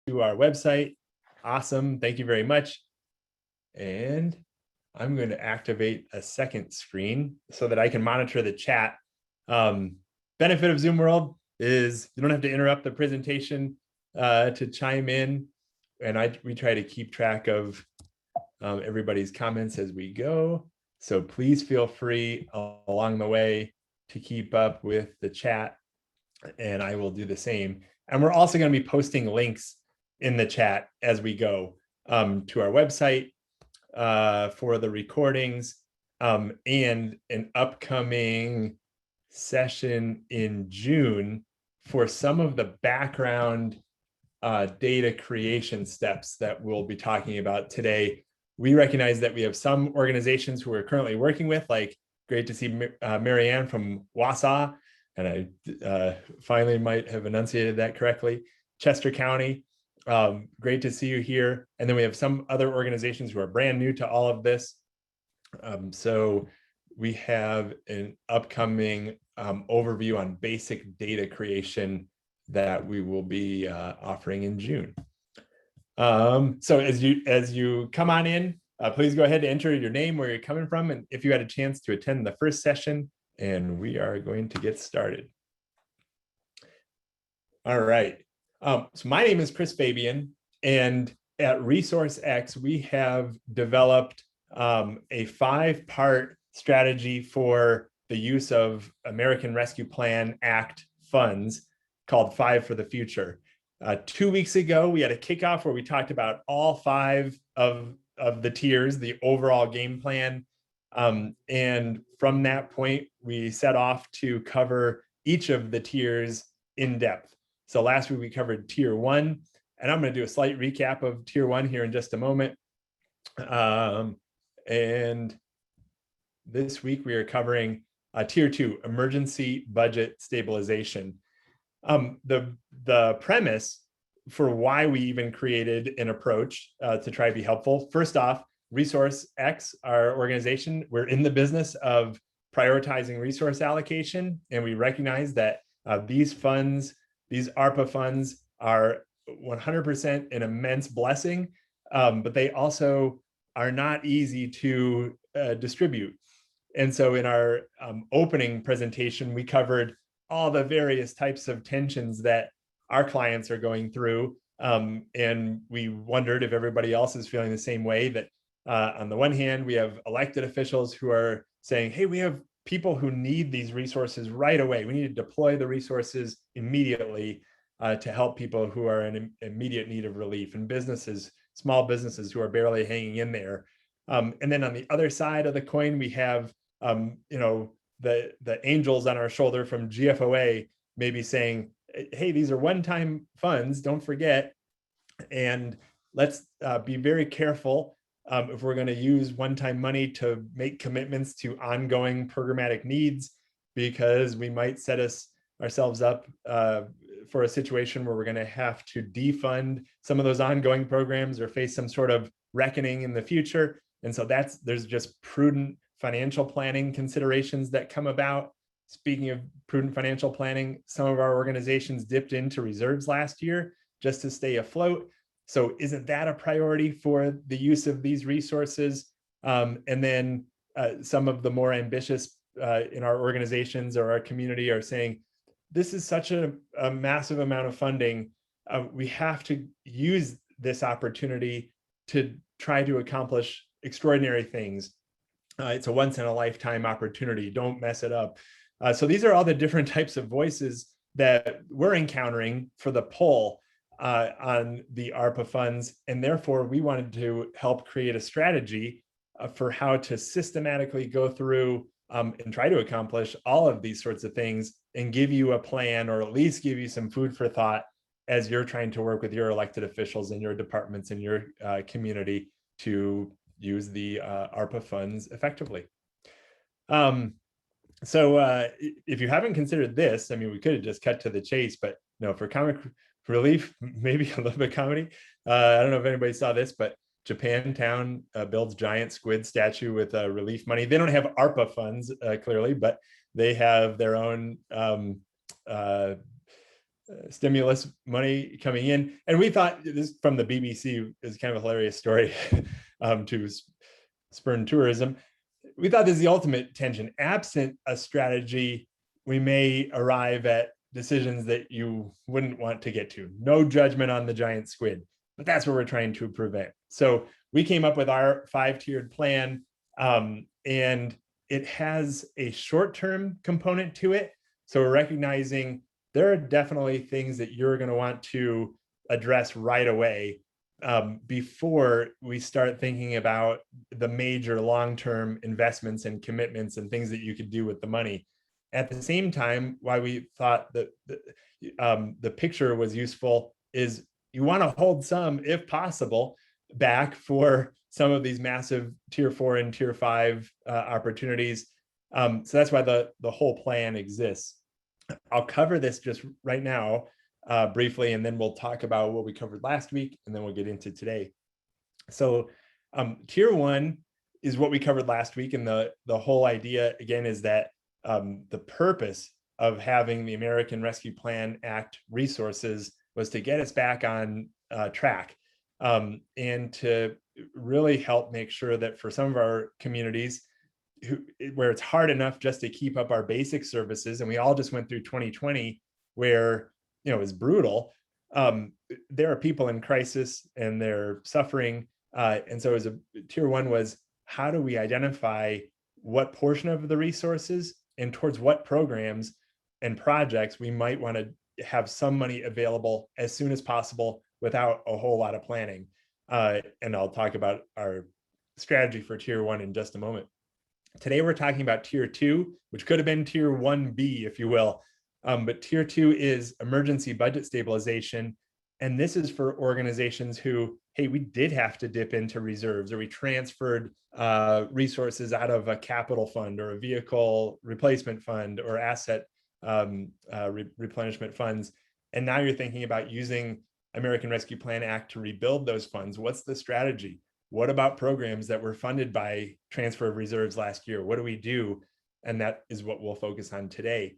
to our website. Awesome. Thank you very much. And I'm going to activate a second screen so that I can monitor the chat. Benefit of Zoom World is you don't have to interrupt the presentation to chime in. And we try to keep track of everybody's comments as we go. So please feel free along the way to keep up with the chat, and I will do the same. And we're also going to be posting links in the chat as we go to our website for the recordings and an upcoming session in June for some of the background data creation steps that we'll be talking about today. We recognize that we have some organizations who we're currently working with, like great to see Marianne from Wausau, and I finally might have enunciated that correctly, Chester County. Great to see you here. And then we have some other organizations who are brand new to all of this. So we have an upcoming overview on basic data creation that we will be offering in June. So as you come on in, please go ahead and enter your name, where you're coming from, and if you had a chance to attend the first session, and we are going to get started. All right. So my name is Chris Fabian, and at ResourceX, we have developed a 5-part strategy for the use of American Rescue Plan Act funds called 5 for the Future. 2 weeks ago, we had a kickoff where we talked about all 5 of the tiers, the overall game plan. And from that point, we set off to cover each of the tiers in depth. So last week we covered tier 1, and I'm going to do a slight recap of tier 1 here in just a moment. And this week we are covering tier 2, emergency budget stabilization. The premise for why we even created an approach to try to be helpful. First off, ResourceX, our organization, we're in the business of prioritizing resource allocation, and we recognize that these funds, these ARPA funds, are 100% an immense blessing, but they also are not easy to distribute. And so in our opening presentation, we covered all the various types of tensions that our clients are going through. And we wondered if everybody else is feeling the same way, that on the one hand, we have elected officials who are saying, hey, we have people who need these resources right away. We need to deploy the resources immediately to help people who are in immediate need of relief, and businesses, small businesses who are barely hanging in there. And then on the other side of the coin, we have the angels on our shoulder from GFOA maybe saying, hey, these are one-time funds, don't forget, and let's be very careful if we're going to use one-time money to make commitments to ongoing programmatic needs, because we might set ourselves up for a situation where we're going to have to defund some of those ongoing programs or face some sort of reckoning in the future. And so there's just prudent financial planning considerations that come about. Speaking of prudent financial planning, some of our organizations dipped into reserves last year just to stay afloat. So isn't that a priority for the use of these resources? And then some of the more ambitious in our organizations or our community are saying, this is such a massive amount of funding. We have to use this opportunity to try to accomplish extraordinary things. It's a once-in-a-lifetime opportunity. Don't mess it up. So these are all the different types of voices that we're encountering for the pull on the ARPA funds. And therefore, we wanted to help create a strategy for how to systematically go through and try to accomplish all of these sorts of things, and give you a plan, or at least give you some food for thought as you're trying to work with your elected officials in your departments in your community to use the ARPA funds effectively. So if you haven't considered this, I mean, we could have just cut to the chase, but no, for comic relief, maybe a little bit of comedy. I don't know if anybody saw this, but Japantown builds giant squid statue with relief money. They don't have ARPA funds, clearly, but they have their own stimulus money coming in. And we thought, this from the BBC is kind of a hilarious story to spurn tourism. We thought this is the ultimate tension. Absent a strategy, we may arrive at decisions that you wouldn't want to get to. No judgment on the giant squid, but that's what we're trying to prevent. So we came up with our 5-tiered plan, and it has a short-term component to it. So we're recognizing there are definitely things that you're going to want to address right away before we start thinking about the major long-term investments and commitments and things that you could do with the money. At the same time, why we thought that the picture was useful is you want to hold some, if possible, back for some of these massive tier 4 and tier 5 opportunities. So that's why the whole plan exists. I'll cover this just right now briefly, and then we'll talk about what we covered last week, and then we'll get into today. So tier 1 is what we covered last week, and the whole idea, again, is that the purpose of having the American Rescue Plan Act resources was to get us back on track and to really help make sure that for some of our communities where it's hard enough just to keep up our basic services, and we all just went through 2020 where it was brutal. There are people in crisis and they're suffering, and so as a tier 1 was, how do we identify what portion of the resources and towards what programs and projects we might want to have some money available as soon as possible without a whole lot of planning. And I'll talk about our strategy for tier 1 in just a moment. Today, we're talking about tier 2, which could have been tier 1B, if you will. But tier 2 is emergency budget stabilization. And this is for organizations who, hey, we did have to dip into reserves, or we transferred resources out of a capital fund or a vehicle replacement fund or asset replenishment funds. And now you're thinking about using American Rescue Plan Act to rebuild those funds. What's the strategy? What about programs that were funded by transfer of reserves last year? What do we do? And that is what we'll focus on today.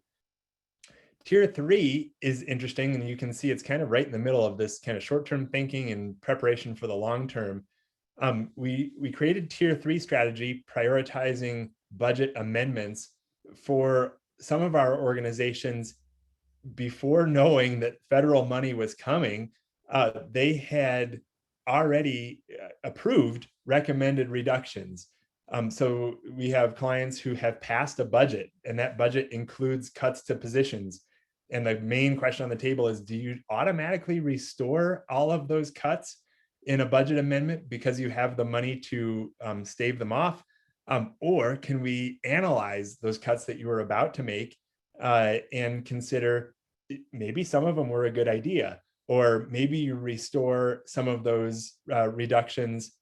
Tier 3 is interesting, and you can see it's kind of right in the middle of this kind of short-term thinking and preparation for the long term. We created tier 3 strategy, prioritizing budget amendments for some of our organizations before knowing that federal money was coming. They had already approved recommended reductions. So we have clients who have passed a budget, and that budget includes cuts to positions. And the main question on the table is, do you automatically restore all of those cuts in a budget amendment because you have the money to stave them off? Or can we analyze those cuts that you were about to make and consider maybe some of them were a good idea, or maybe you restore some of those reductions,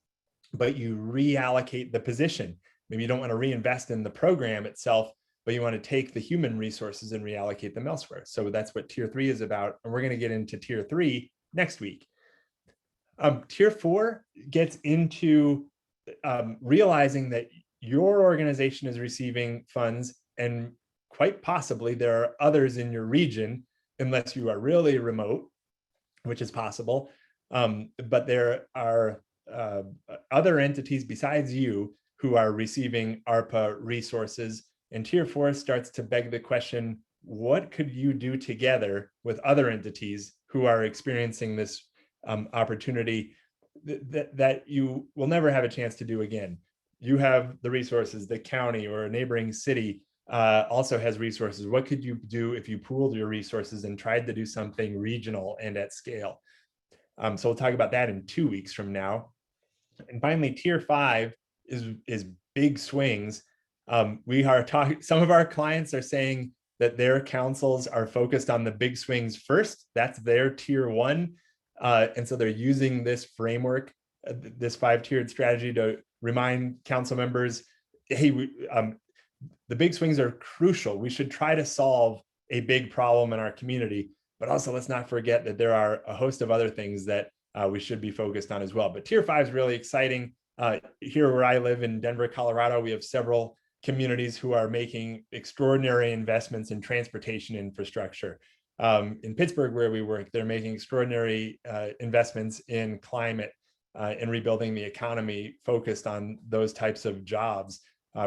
but you reallocate the position. Maybe you don't want to reinvest in the program itself, but you want to take the human resources and reallocate them elsewhere. So that's what tier 3 is about. And we're going to get into tier 3 next week. Tier 4 gets into realizing that your organization is receiving funds, and quite possibly there are others in your region, unless you are really remote, which is possible. But there are other entities besides you who are receiving ARPA resources. And tier 4 starts to beg the question, what could you do together with other entities who are experiencing this opportunity that you will never have a chance to do again? You have the resources, the county or a neighboring city also has resources. What could you do if you pooled your resources and tried to do something regional and at scale? So we'll talk about that in 2 weeks from now. And finally, tier 5 is big swings. We are talking, some of our clients are saying that their councils are focused on the big swings first. That's their tier 1. And so they're using this framework, this 5-tiered strategy, to remind council members, hey, the big swings are crucial. We should try to solve a big problem in our community, but also let's not forget that there are a host of other things that we should be focused on as well. But tier 5 is really exciting. Here where I live in Denver, Colorado, we have several communities who are making extraordinary investments in transportation infrastructure. In Pittsburgh, where we work, they're making extraordinary investments in climate and rebuilding the economy, focused on those types of jobs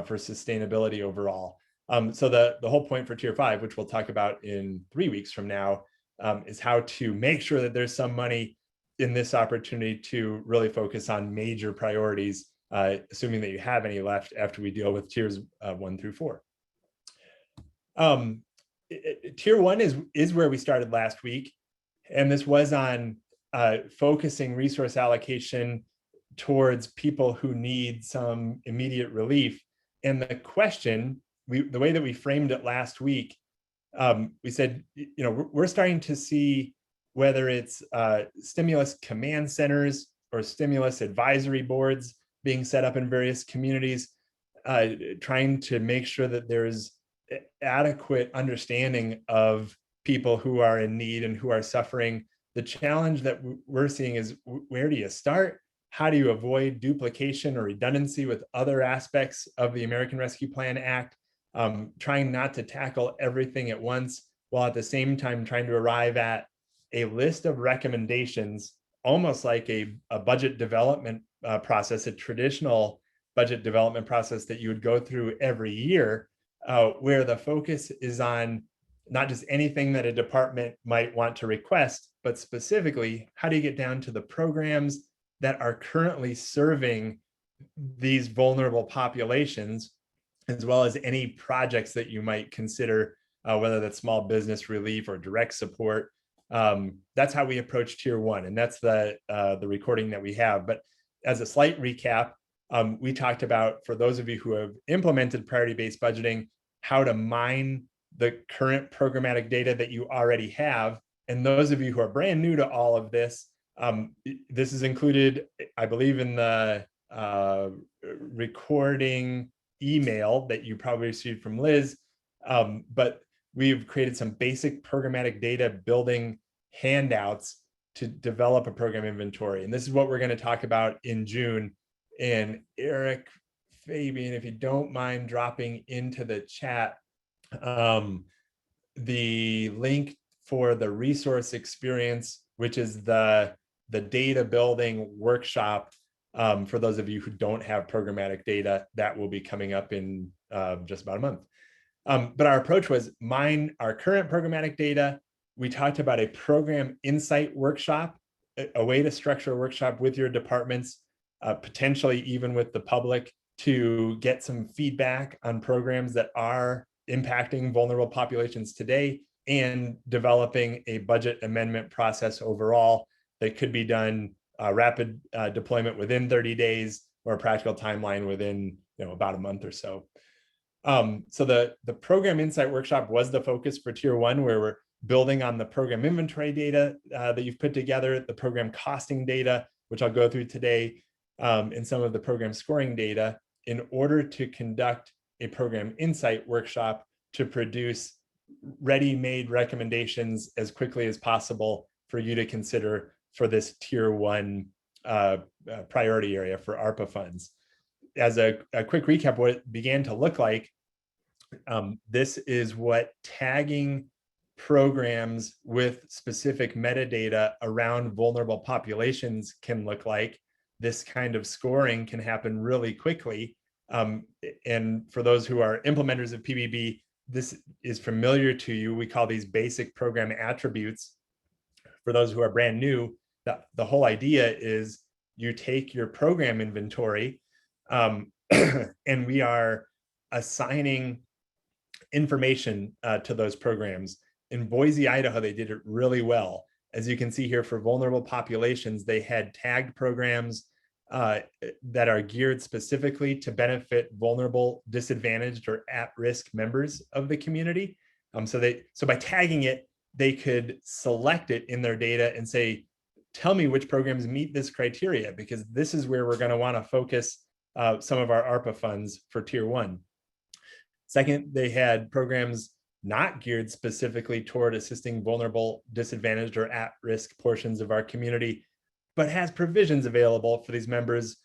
for sustainability overall. So the whole point for Tier 5, which we'll talk about in 3 weeks from now, is how to make sure that there's some money in this opportunity to really focus on major priorities, assuming that you have any left after we deal with tiers 1 through 4. Tier 1 is where we started last week, and this was on focusing resource allocation towards people who need some immediate relief. And the question, the way that we framed it last week, we said, we're starting to see whether it's stimulus command centers or stimulus advisory boards being set up in various communities, trying to make sure that there's adequate understanding of people who are in need and who are suffering. The challenge that we're seeing is, where do you start? How do you avoid duplication or redundancy with other aspects of the American Rescue Plan Act? Trying not to tackle everything at once, while at the same time trying to arrive at a list of recommendations, almost like a budget development process, a traditional budget development process that you would go through every year, where the focus is on not just anything that a department might want to request, but specifically, how do you get down to the programs that are currently serving these vulnerable populations, as well as any projects that you might consider, whether that's small business relief or direct support. That's how we approach Tier 1, and that's the recording that we have. But as a slight recap, we talked about, for those of you who have implemented priority-based budgeting, how to mine the current programmatic data that you already have. And those of you who are brand new to all of this, this is included, I believe, in the recording email that you probably received from Liz. But we've created some basic programmatic data building handouts to develop a program inventory. And this is what we're going to talk about in June. And Eric, Fabian, if you don't mind dropping into the chat the link for the resource experience, which is the data building workshop, for those of you who don't have programmatic data, that will be coming up in just about a month. But our approach was mine our current programmatic data. We talked about a program insight workshop, a way to structure a workshop with your departments, potentially even with the public, to get some feedback on programs that are impacting vulnerable populations today, and developing a budget amendment process overall that could be done rapid deployment within 30 days, or a practical timeline within about a month or so. So the program insight workshop was the focus for Tier 1, where we're building on the program inventory data that you've put together, the program costing data, which I'll go through today, and some of the program scoring data, in order to conduct a program insight workshop to produce ready-made recommendations as quickly as possible for you to consider for this Tier 1 priority area for ARPA funds. As a quick recap, what it began to look like, this is what tagging programs with specific metadata around vulnerable populations can look like. This kind of scoring can happen really quickly. And for those who are implementers of PBB, this is familiar to you. We call these basic program attributes. For those who are brand new, the whole idea is you take your program inventory, and we are assigning information to those programs. In Boise, Idaho, they did it really well. As you can see here, for vulnerable populations, they had tagged programs that are geared specifically to benefit vulnerable, disadvantaged, or at-risk members of the community. So by tagging it, they could select it in their data and say, tell me which programs meet this criteria, because this is where we're going to want to focus some of our ARPA funds for Tier 1. Second, they had programs not geared specifically toward assisting vulnerable, disadvantaged, or at-risk portions of our community, but has provisions available for these members,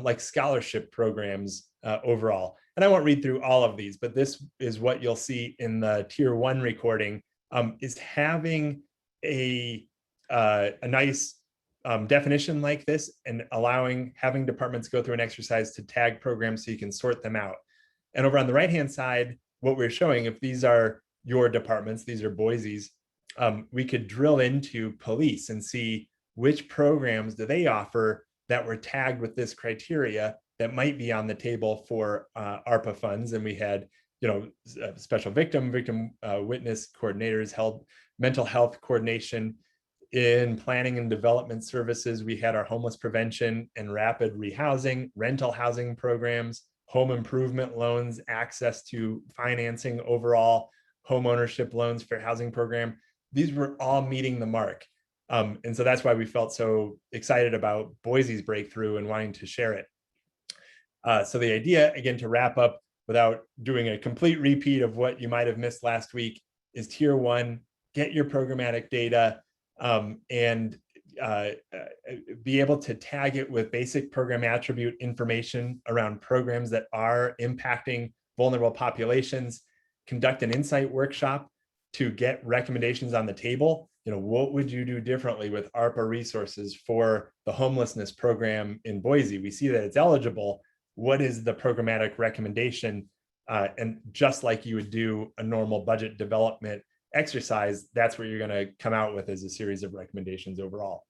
like scholarship programs overall. And I won't read through all of these, but this is what you'll see in the Tier 1 recording, is having a nice definition like this and having departments go through an exercise to tag programs so you can sort them out. And over on the right-hand side, what we're showing, if these are your departments, these are Boise's, we could drill into police and see which programs do they offer that were tagged with this criteria that might be on the table for ARPA funds. And we had, special victim witness coordinators, mental health coordination. In planning and development services, we had our homeless prevention and rapid rehousing, rental housing programs, home improvement loans, access to financing overall, home ownership loans, fair housing program. These were all meeting the mark. And so that's why we felt so excited about Boise's breakthrough and wanting to share it. So the idea, again, to wrap up without doing a complete repeat of what you might have missed last week, is tier one, get your programmatic data and be able to tag it with basic program attribute information around programs that are impacting vulnerable populations, conduct an insight workshop to get recommendations on the table. What would you do differently with ARPA resources for the homelessness program in Boise? We see that it's eligible. What is the programmatic recommendation? And just like you would do a normal budget development exercise, that's what you're going to come out with as a series of recommendations overall.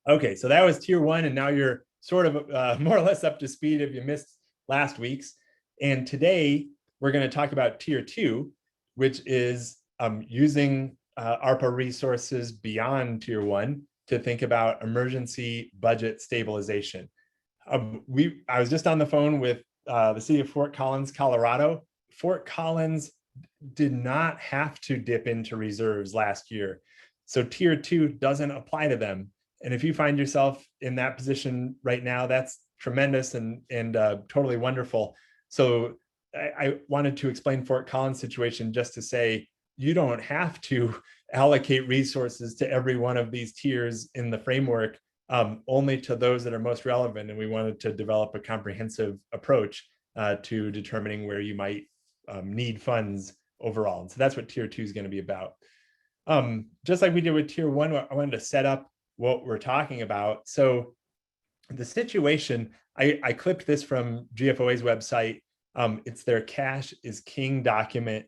Okay, so that was tier one, and now you're sort of more or less up to speed if you missed last week's. And today we're going to talk about tier two, which is using ARPA resources beyond tier one to think about emergency budget stabilization. I was just on the phone with the city of Fort Collins, Colorado. Fort Collins did not have to dip into reserves last year. So tier two doesn't apply to them. And if you find yourself in that position right now, that's tremendous and totally wonderful. So I wanted to explain Fort Collins' situation just to say, you don't have to allocate resources to every one of these tiers in the framework, only to those that are most relevant. And we wanted to develop a comprehensive approach to determining where you might need funds overall. And so that's what tier two is going to be about. Just like we did with tier one, I wanted to set up what we're talking about. So the situation, I clipped this from GFOA's website. It's their Cash is King document.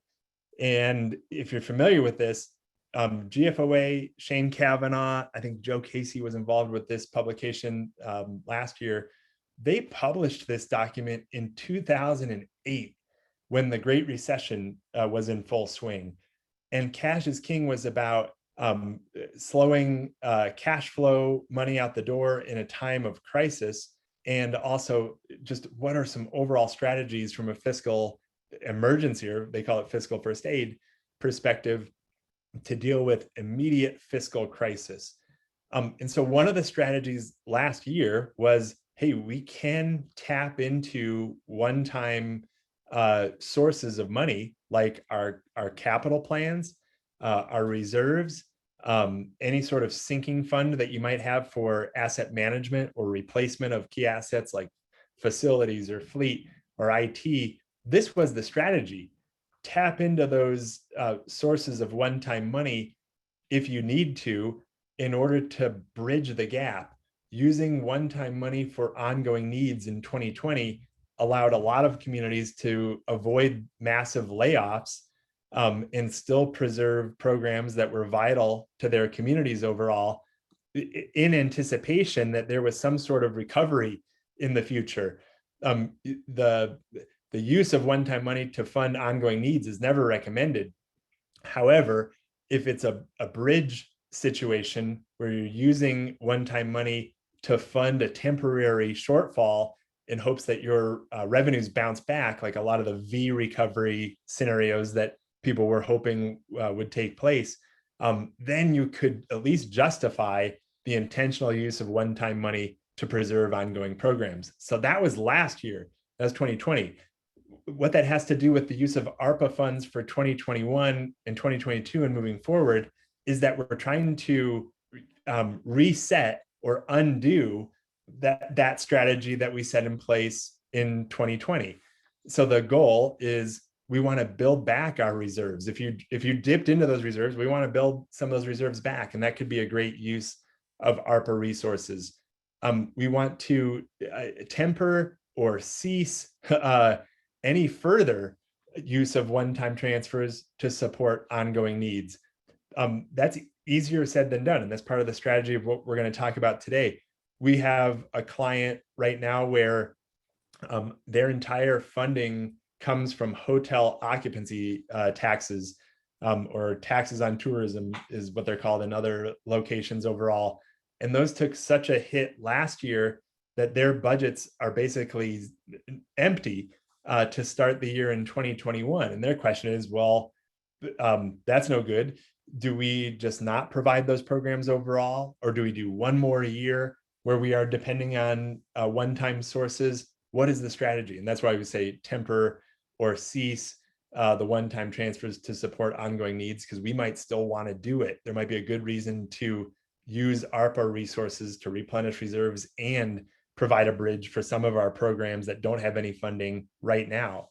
And if you're familiar with this, GFOA, Shane Kavanaugh, I think Joe Casey was involved with this publication last year. They published this document in 2008 when the Great Recession was in full swing. And Cash is King was about slowing cash flow, money out the door in a time of crisis, and also just what are some overall strategies from a fiscal emergency, or they call it fiscal first aid perspective, to deal with immediate fiscal crisis. And so one of the strategies last year was, hey, we can tap into one-time sources of money like our capital plans, our reserves, any sort of sinking fund that you might have for asset management or replacement of key assets like facilities or fleet or IT. This was the strategy. Tap into those sources of one-time money if you need to, in order to bridge the gap. Using one-time money for ongoing needs in 2020 allowed a lot of communities to avoid massive layoffs and still preserve programs that were vital to their communities overall, in anticipation that there was some sort of recovery in the future. The use of one-time money to fund ongoing needs is never recommended. However, if it's a bridge situation where you're using one-time money to fund a temporary shortfall in hopes that your revenues bounce back, like a lot of the V recovery scenarios that people were hoping would take place, then you could at least justify the intentional use of one-time money to preserve ongoing programs. So that was last year. That was 2020. What that has to do with the use of ARPA funds for 2021 and 2022 and moving forward is that we're trying to reset or undo that strategy that we set in place in 2020. So the goal is we want to build back our reserves. If you dipped into those reserves, we want to build some of those reserves back, and that could be a great use of ARPA resources. We want to temper or cease any further use of one-time transfers to support ongoing needs. That's easier said than done, and that's part of the strategy of what we're going to talk about today. We have a client right now where their entire funding comes from hotel occupancy taxes, or taxes on tourism is what they're called in other locations overall. And those took such a hit last year that their budgets are basically empty to start the year in 2021. And their question is, well, that's no good. Do we just not provide those programs overall, or do we do one more year where we are depending on one-time sources? What is the strategy? And that's why we say temper or cease the one-time transfers to support ongoing needs, because we might still want to do it. There might be a good reason to use ARPA resources to replenish reserves and provide a bridge for some of our programs that don't have any funding right now.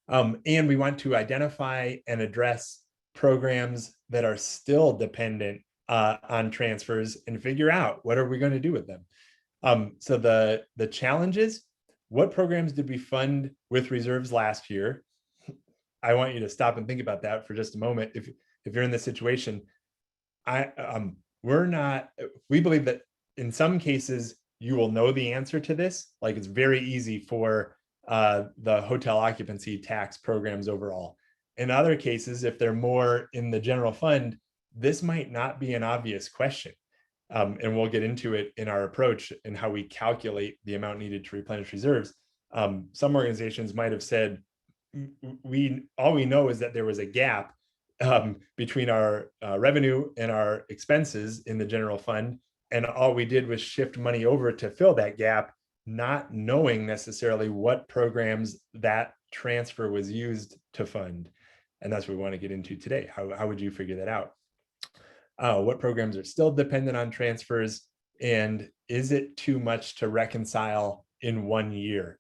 And we want to identify and address programs that are still dependent on transfers and figure out what are we going to do with them. So the challenge is, what programs did we fund with reserves last year? I want you to stop and think about that for just a moment. If you're in this situation, we believe that in some cases you will know the answer to this. Like, it's very easy for the hotel occupancy tax programs overall. In other cases, if they're more in the general fund, this might not be an obvious question. And we'll get into it in our approach and how we calculate the amount needed to replenish reserves. Some organizations might have said, all we know is that there was a gap between our revenue and our expenses in the general fund, and all we did was shift money over to fill that gap, not knowing necessarily what programs that transfer was used to fund. And that's what we want to get into today. How would you figure that out? What programs are still dependent on transfers, and is it too much to reconcile in 1 year?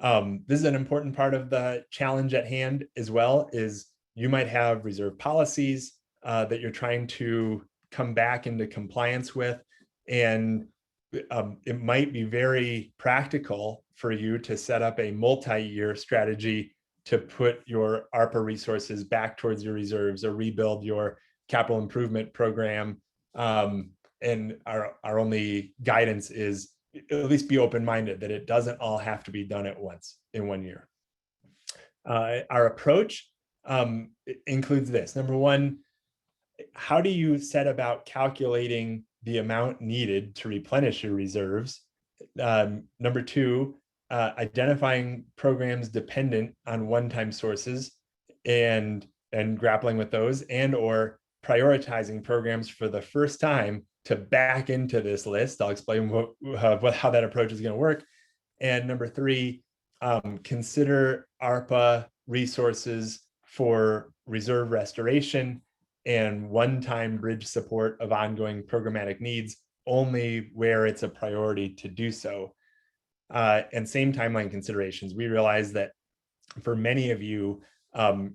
This is an important part of the challenge at hand as well, is you might have reserve policies that you're trying to come back into compliance with, and it might be very practical for you to set up a multi-year strategy to put your ARPA resources back towards your reserves or rebuild your capital improvement program. And our only guidance is at least be open-minded that it doesn't all have to be done at once in 1 year. Our approach includes this. Number one, how do you set about calculating the amount needed to replenish your reserves? Number two, identifying programs dependent on one-time sources and grappling with those, and or prioritizing programs for the first time to back into this list. I'll explain how that approach is going to work. And number three, consider ARPA resources for reserve restoration and one-time bridge support of ongoing programmatic needs only where it's a priority to do so. And same timeline considerations. We realize that for many of you,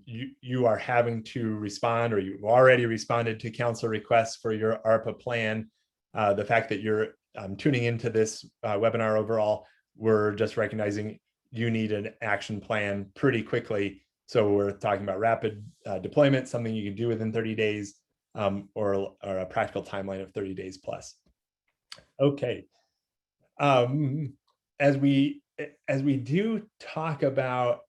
you are having to respond, or you've already responded to council requests for your ARPA plan. The fact that you're tuning into this webinar overall, we're just recognizing you need an action plan pretty quickly. So we're talking about rapid deployment, something you can do within 30 days, or a practical timeline of 30 days plus. Okay. As we do talk about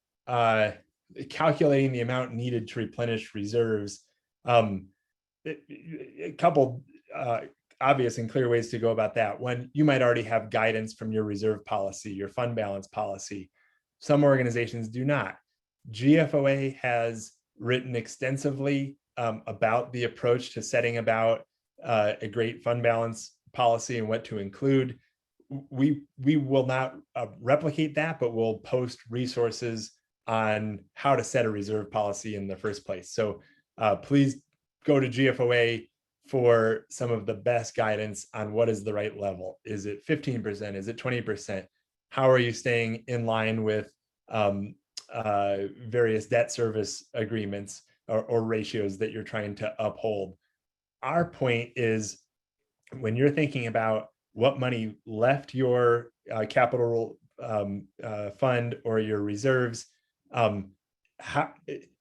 calculating the amount needed to replenish reserves, a couple obvious and clear ways to go about that. One, you might already have guidance from your reserve policy, your fund balance policy. Some organizations do not. GFOA has written extensively about the approach to setting about a great fund balance policy and what to include. We will not replicate that, but we'll post resources on how to set a reserve policy in the first place. So please go to GFOA for some of the best guidance on what is the right level. Is it 15%? Is it 20%? How are you staying in line with various debt service agreements or ratios that you're trying to uphold. Our point is, when you're thinking about what money left your capital fund or your reserves,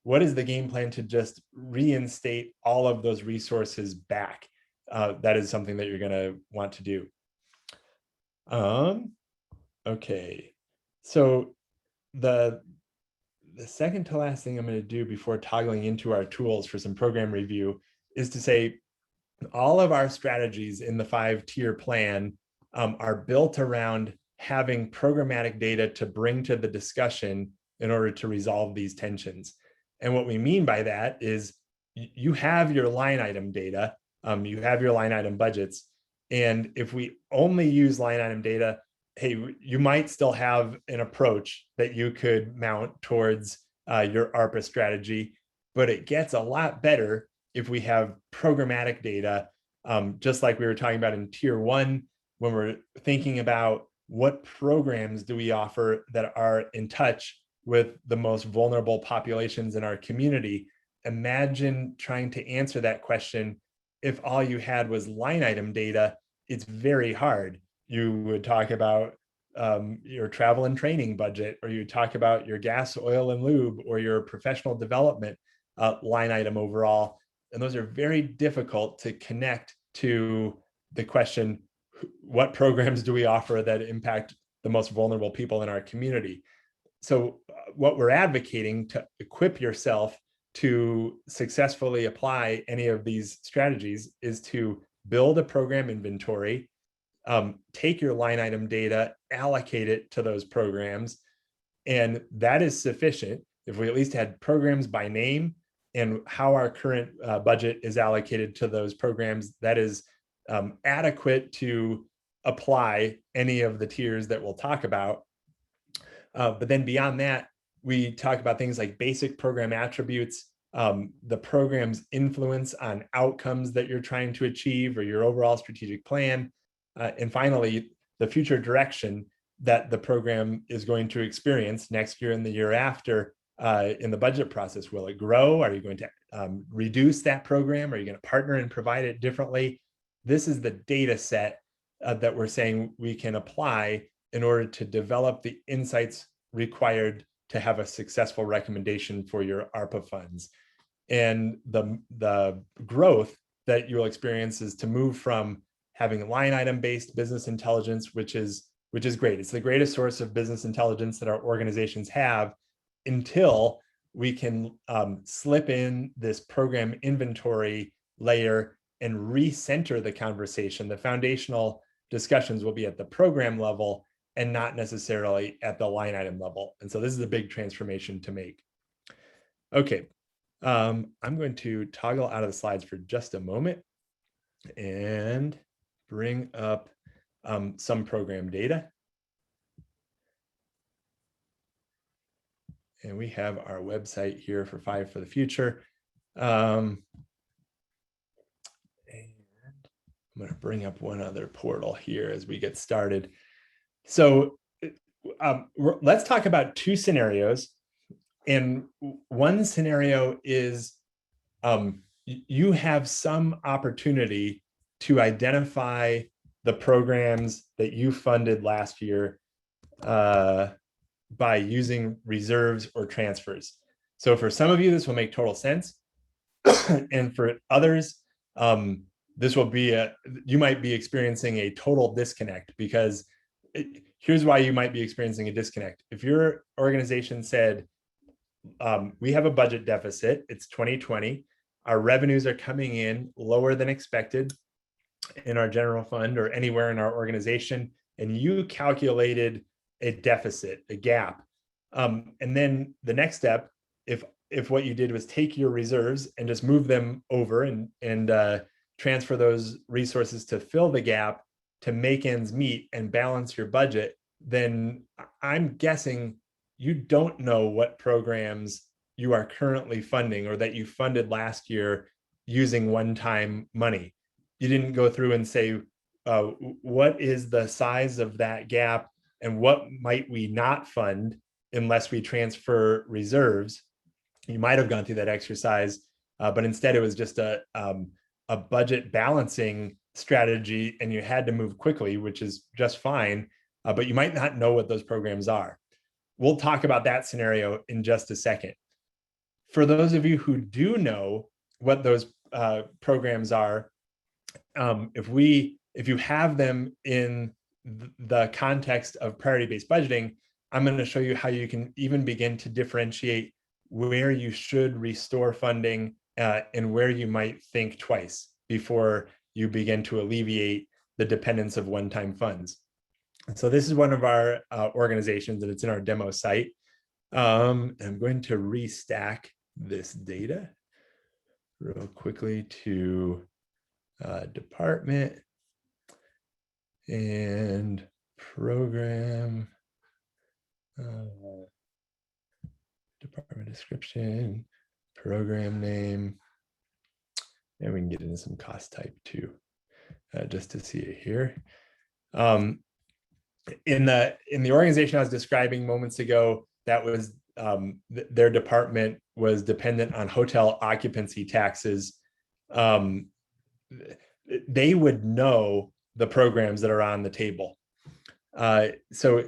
what is the game plan to just reinstate all of those resources back? That is something that you're going to want to do. Okay, so the second to last thing I'm going to do before toggling into our tools for some program review is to say all of our strategies in the 5-tier plan are built around having programmatic data to bring to the discussion in order to resolve these tensions. And what we mean by that is you have your line item data, you have your line item budgets. And if we only use line item data, hey, you might still have an approach that you could mount towards your ARPA strategy, but it gets a lot better if we have programmatic data, just like we were talking about in tier 1, when we're thinking about what programs do we offer that are in touch with the most vulnerable populations in our community. Imagine trying to answer that question if all you had was line item data. It's very hard. You would talk about your travel and training budget, or you talk about your gas, oil, and lube, or your professional development line item overall. And those are very difficult to connect to the question, what programs do we offer that impact the most vulnerable people in our community? So what we're advocating to equip yourself to successfully apply any of these strategies is to build a program inventory, take your line item data, allocate it to those programs, and that is sufficient. If we at least had programs by name and how our current budget is allocated to those programs, that is adequate to apply any of the tiers that we'll talk about. But then beyond that, we talk about things like basic program attributes, the program's influence on outcomes that you're trying to achieve or your overall strategic plan. And finally, the future direction that the program is going to experience next year and the year after in the budget process. Will it grow? Are you going to reduce that program? Are you going to partner and provide it differently? This is the data set that we're saying we can apply in order to develop the insights required to have a successful recommendation for your ARPA funds. And the growth that you'll experience is to move from having line item based business intelligence, which is great. It's the greatest source of business intelligence that our organizations have, until we can slip in this program inventory layer and recenter the conversation. The foundational discussions will be at the program level and not necessarily at the line item level. And so this is a big transformation to make. Okay, I'm going to toggle out of the slides for just a moment and bring up some program data. And we have our website here for 5 for the Future. And I'm going to bring up one other portal here as we get started. So let's talk about 2 scenarios. And one scenario is you have some opportunity to identify the programs that you funded last year by using reserves or transfers. So for some of you, this will make total sense. And for others, this will be you might be experiencing a total disconnect, because here's why you might be experiencing a disconnect. If your organization said, we have a budget deficit, it's 2020, our revenues are coming in lower than expected in our general fund or anywhere in our organization, and you calculated a deficit, a gap. And then the next step, if what you did was take your reserves and just move them over and transfer those resources to fill the gap, to make ends meet and balance your budget, then I'm guessing you don't know what programs you are currently funding or that you funded last year using one-time money. You didn't go through and say, what is the size of that gap and what might we not fund unless we transfer reserves. You might have gone through that exercise, but instead it was just a budget balancing strategy, and you had to move quickly, which is just fine, but you might not know what those programs are. We'll talk about that scenario in just a second. For those of you who do know what those programs are, if you have them in the context of priority-based budgeting, I'm going to show you how you can even begin to differentiate where you should restore funding and where you might think twice before you begin to alleviate the dependence of one-time funds. So this is one of our organizations, and it's in our demo site. I'm going to restack this data real quickly to department and program, department description, program name, and we can get into some cost type too, just to see it here. In the organization I was describing moments ago, that was their department was dependent on hotel occupancy taxes. They would know the programs that are on the table. So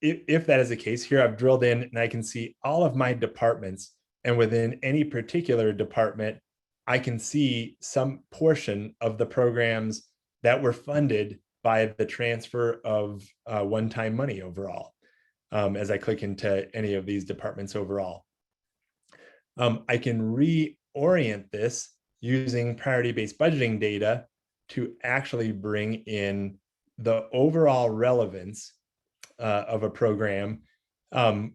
if that is the case, here I've drilled in and I can see all of my departments, and within any particular department, I can see some portion of the programs that were funded by the transfer of one-time money overall, as I click into any of these departments overall. I can reorient this using priority-based budgeting data to actually bring in the overall relevance of a program,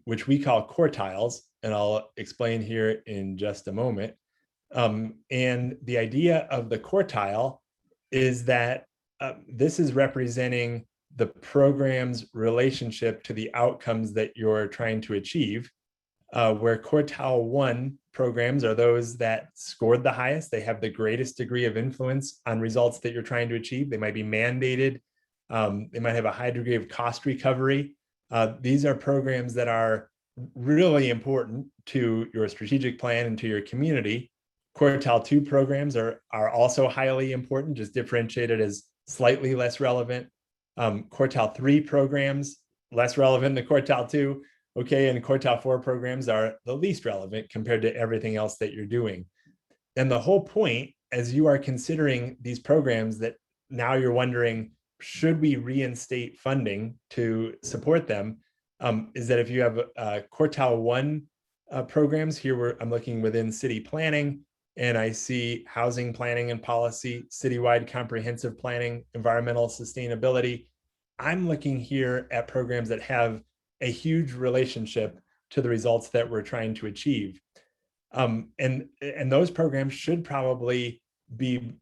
which we call quartiles, and I'll explain here in just a moment. And the idea of the quartile is that this is representing the program's relationship to the outcomes that you're trying to achieve, where quartile 1 programs are those that scored the highest. They have the greatest degree of influence on results that you're trying to achieve. They might be mandated. They might have a high degree of cost recovery. These are programs that are really important to your strategic plan and to your community. Quartile 2 programs are also highly important, just differentiated as slightly less relevant. Quartile 3 programs, less relevant to quartile 2. Okay, and quartile 4 programs are the least relevant compared to everything else that you're doing. And the whole point, as you are considering these programs that now you're wondering, should we reinstate funding to support them, is that if you have quartile 1 programs, here I'm looking within city planning, and I see housing planning and policy, citywide comprehensive planning, environmental sustainability. I'm looking here at programs that have a huge relationship to the results that we're trying to achieve. And those programs should probably be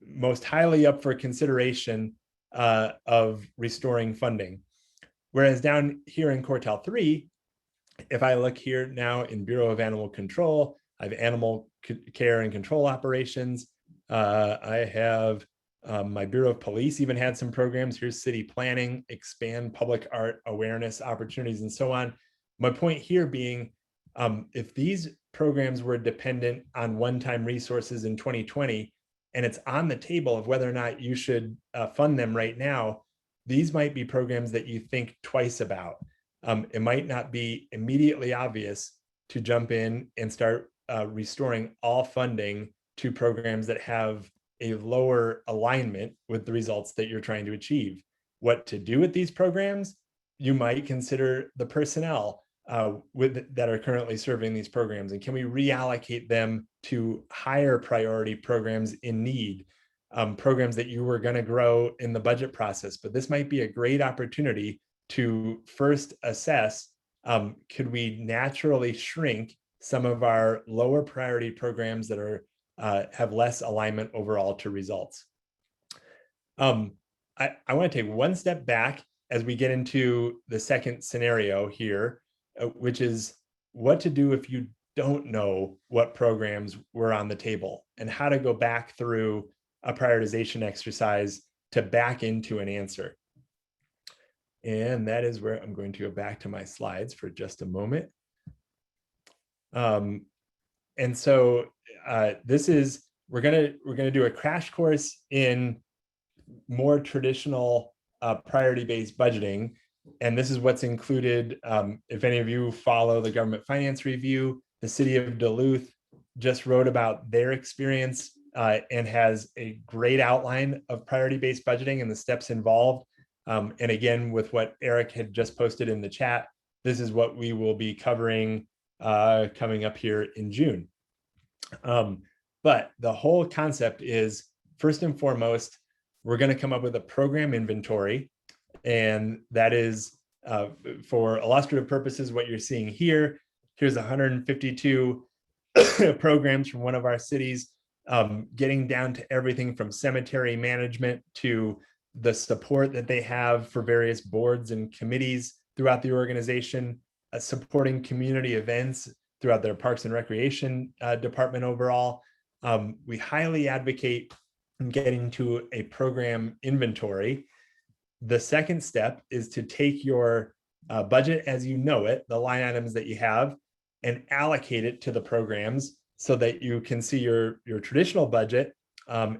most highly up for consideration of restoring funding. Whereas down here in quartile 3, if I look here now in Bureau of Animal Control, I have animal care and control operations. I have my Bureau of Police even had some programs. Here's city planning, expand public art awareness opportunities, and so on. My point here being, if these programs were dependent on one-time resources in 2020, and it's on the table of whether or not you should fund them right now, these might be programs that you think twice about. It might not be immediately obvious to jump in and start restoring all funding to programs that have a lower alignment with the results that you're trying to achieve. What to do with these programs? You might consider the personnel that are currently serving these programs, and can we reallocate them to higher priority programs in need, programs that you were going to grow in the budget process. But this might be a great opportunity to first assess, could we naturally shrink some of our lower priority programs that are have less alignment overall to results. I want to take one step back as we get into the second scenario here, which is what to do if you don't know what programs were on the table, and how to go back through a prioritization exercise to back into an answer. And that is where I'm going to go back to my slides for just a moment. And so this is, we're gonna do a crash course in more traditional priority-based budgeting. And this is what's included. If any of you follow the government finance review, the city of Duluth just wrote about their experience and has a great outline of priority-based budgeting and the steps involved. And again, with what Eric had just posted in the chat, this is what we will be covering coming up here in June. But the whole concept is, first and foremost, we're going to come up with a program inventory. And that is, for illustrative purposes, what you're seeing here. Here's 152 programs from one of our cities, getting down to everything from cemetery management to the support that they have for various boards and committees throughout the organization, supporting community events throughout their Parks and Recreation department overall. We highly advocate getting to a program inventory. The second step is to take your budget as you know it, the line items that you have, and allocate it to the programs so that you can see your traditional budget,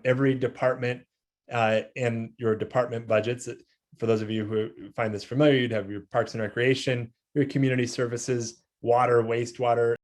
every department and your department budgets. For those of you who find this familiar, you'd have your Parks and Recreation, your community services, water, wastewater,